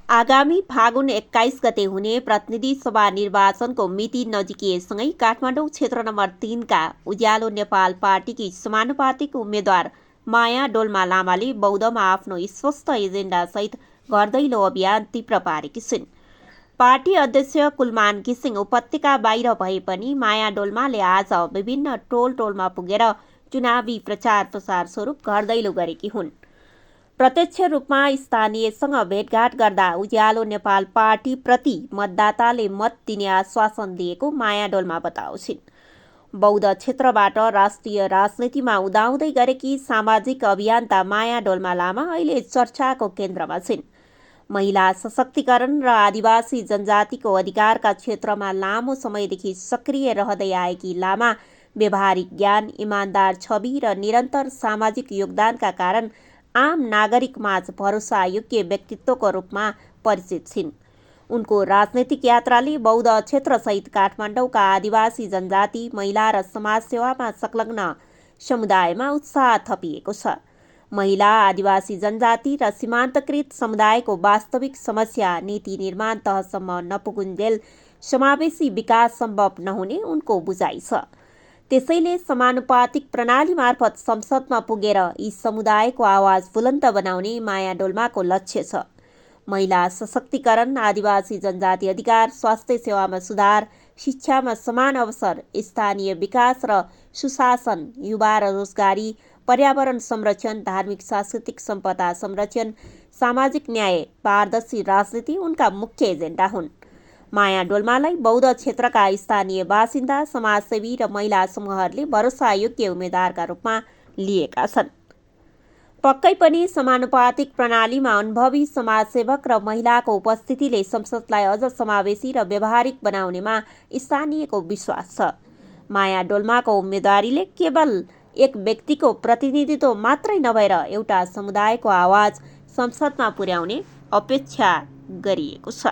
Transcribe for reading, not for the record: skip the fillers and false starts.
आगामी फागुन 21 गते हुने प्रतिनिधि सभा निर्वाचनको मिति नजिकिएसँगै काठमाडौँ क्षेत्र नम्बर 3 का उज्यालो नेपाल पार्टीकी समानुपातिक उम्मेद्वार माया डोल्मा लामाले बौद्धमा आफ्नो स्पष्ट एजेन्डासहित घर दैलो अभियान तीव्र पारेकी छिन्। पार्टी अध्यक्ष कुलमान घिसिङ उपत्यका बाहिर भए पनि माया डोल्माले आज विभिन्न टोलमा पुगेर चुनावी प्रचार प्रसार स्वरूप घर दैलो गरेकी हुन्। प्रत्यक्ष रूपमा स्थानीयसँग भेटघाट गर्दा उज्यालो नेपाल पार्टी प्रति मतदाताले मत दिने आश्वासन दिएको माया डोल्मा बताउँछिन्। बौद्ध क्षेत्रबाट राष्ट्रिय राजनीतिमा उदाउँदै गरेकी सामाजिक अभियन्ता माया डोल्मा लामा अहिले चर्चाको केन्द्रमा छिन्। महिला सशक्तिकरण र आदिवासी जनजातिको अधिकारका क्षेत्रमा लामो समयदेखि सक्रिय रहँदै आएकी लामा व्यवहारिक ज्ञान, इमान्दार छवि र निरन्तर सामाजिक योगदानका कारण आम नागरिकमाझ भरोसायोग्य व्यक्तित्वको रूपमा परिचित छिन्। उनको राजनैतिक यात्राले बौद्ध क्षेत्रसहित काठमाडौँका आदिवासी जनजाति, महिला र समाजसेवामा संलग्न समुदायमा उत्साह थपिएको छ। महिला, आदिवासी जनजाति र सीमान्तकृत समुदायको वास्तविक समस्या नीति निर्माण तहसम्म नपुगुन्जेल समावेशी विकास सम्भव नहुने उनको बुझाइ छ। त्यसैले समानुपातिक प्रणाली मार्फत संसदमा पुगेर यी समुदायको आवाज बुलन्द बनाउने माया डोल्माको लक्ष्य छ। महिला सशक्तिकरण, आदिवासी जनजाति अधिकार, स्वास्थ्य सेवामा सुधार, शिक्षामा समान अवसर, स्थानीय विकास र सुशासन, युवा र रोजगारी, पर्यावरण संरक्षण, धार्मिक सांस्कृतिक सम्पदा संरक्षण, सामाजिक न्याय, पारदर्शी राजनीति उनका मुख्य एजेन्डा हुन्। माया डोल्मालाई बौद्ध क्षेत्रका स्थानीय बासिन्दा, समाजसेवी र महिला समूहहरूले भरोसायोग्य उम्मेद्वारका रूपमा लिएका छन्। पक्कै पनि समानुपातिक प्रणालीमा अनुभवी समाजसेवक र महिलाको उपस्थितिले संसदलाई अझ समावेशी र व्यवहारिक बनाउनेमा स्थानीयको विश्वास छ। माया डोल्माको उम्मेदवारीले केवल एक व्यक्तिको प्रतिनिधित्व मात्रै नभएर एउटा समुदायको आवाज संसदमा पुर्याउने अपेक्षा गरिएको छ।